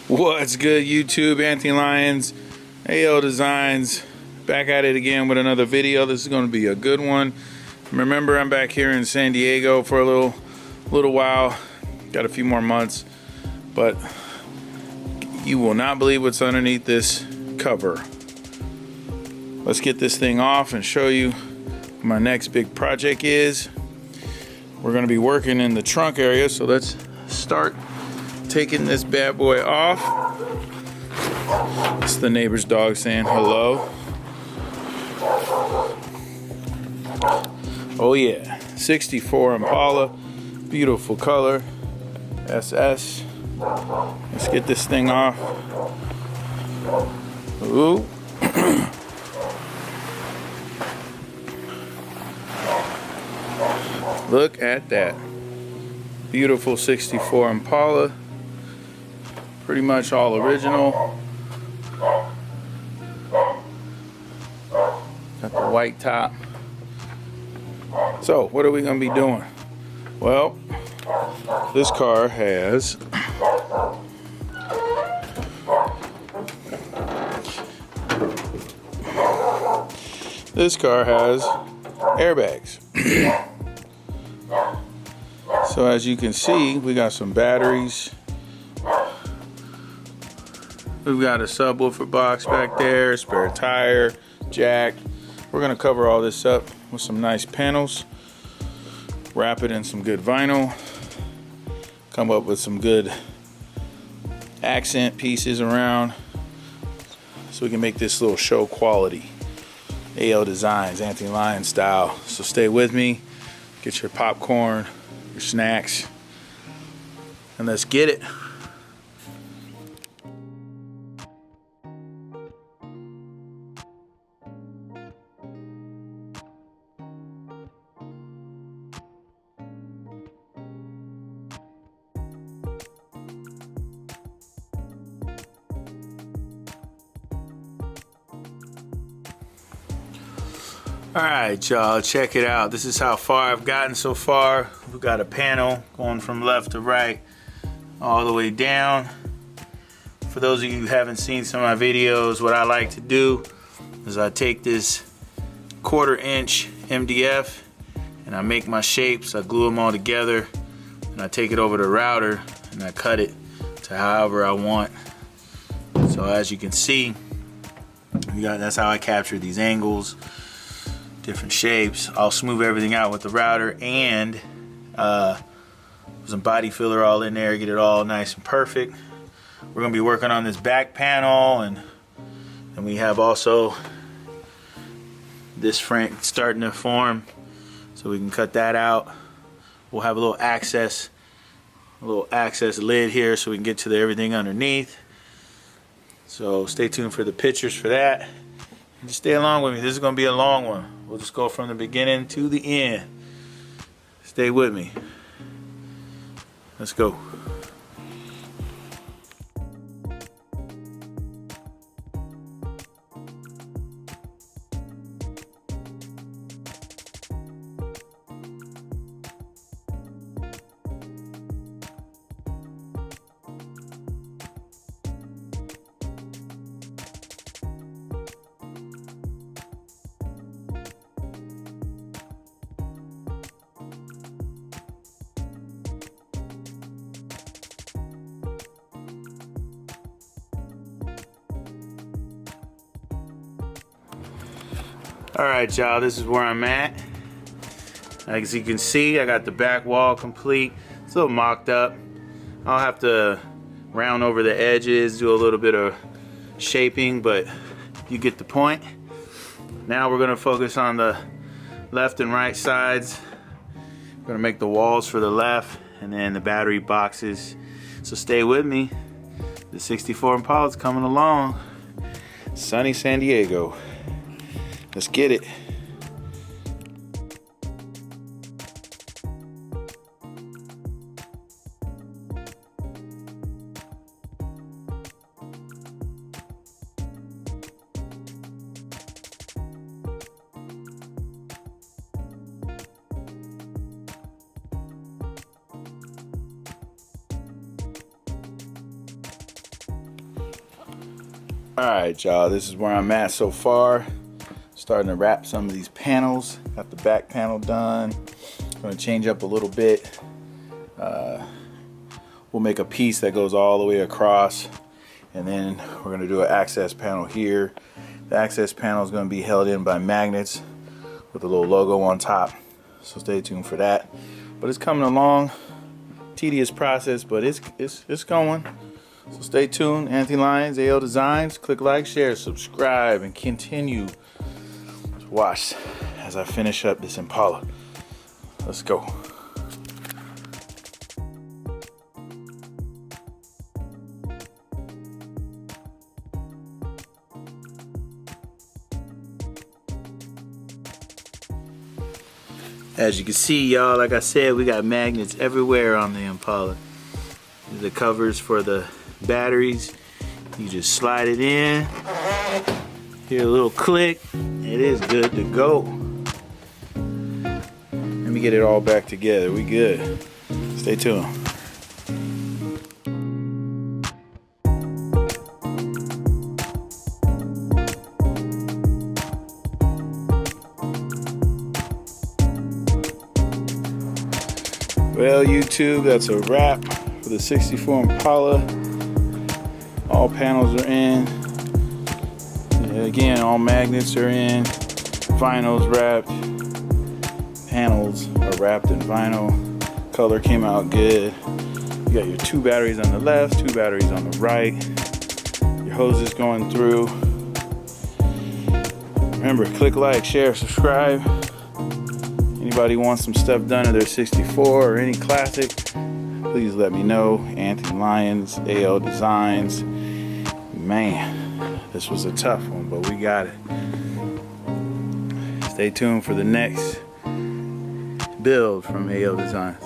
What's good, YouTube? Anthony Lyons, AL Designs, back at it again with another video. This is going to be a good one. Remember, I'm back here in San Diego for a little while. Got a few more months, but you will not believe what's underneath this cover. Let's get this thing off and show you what my next big project is. We're going to be working in the trunk area, so let's start taking this bad boy off. It's the neighbor's dog saying hello. Oh yeah, 64 Impala, beautiful color, SS. Let's get this thing off. Ooh. Look at that. Beautiful 64 Impala. Pretty much all original. Got the white top. So, what are we going to be doing? Well, this car has airbags. So as you can see, we got some batteries. We've got a subwoofer box back there, spare tire, jack. We're gonna cover all this up with some nice panels, wrap it in some good vinyl, come up with some good accent pieces around so we can make this little show quality. AL Designs, Anthony Lyons style. So stay with me, get your popcorn, your snacks, and let's get it. Alright y'all, check it out. This is how far I've gotten so far. We've got a panel going from left to right all the way down. For those of you who haven't seen some of my videos, what I like to do is I take this 1/4 inch MDF and I make my shapes. I glue them all together and I take it over to the router and I cut it to however I want. So as you can see, that's how I capture these angles, different shapes. I'll smooth everything out with the router and some body filler all in there, get it all nice and perfect. We're gonna be working on this back panel, and we have also this front starting to form, so we can cut that out. We'll have a little access lid here so we can get to everything underneath. So stay tuned for the pictures for that. Just stay along with me. This is going to be a long one. We'll just go from the beginning to the end. Stay with me. Let's go. Alright y'all, this is where I'm at. As you can see, I got the back wall complete. It's a little mocked up. I'll have to round over the edges, do a little bit of shaping, but you get the point. Now we're going to focus on the left and right sides. We're going to make the walls for the left and then the battery boxes. So stay with me. The 64 Impala is coming along. Sunny San Diego. Let's get it. Alright y'all, this is where I'm at so far. Starting to wrap some of these panels. Got the back panel done. Gonna change up a little bit. We'll make a piece that goes all the way across, and then we're gonna do an access panel here. The access panel is gonna be held in by magnets with a little logo on top. So stay tuned for that. But it's coming along. Tedious process, but it's going. So stay tuned. Anthony Lyons, AL Designs. Click like, share, subscribe, and continue to watch as I finish up this Impala. Let's go. As you can see, y'all, like I said, we got magnets everywhere on the Impala. The covers for the batteries. You just slide it in. Hear a little click. It is good to go. Let me get it all back together. We good. Stay tuned. Well, YouTube, that's a wrap for the 64 Impala. All panels are in. And again, all magnets are in. Vinyl's wrapped. Panels are wrapped in vinyl. Color came out good. You got your 2 batteries on the left, 2 batteries on the right. Your hoses going through. Remember, click like, share, subscribe. Anybody wants some stuff done to their 64 or any classic, please let me know. Anthony Lyons, AL Designs. Man, this was a tough one, but we got it. Stay tuned for the next build from AL Designs.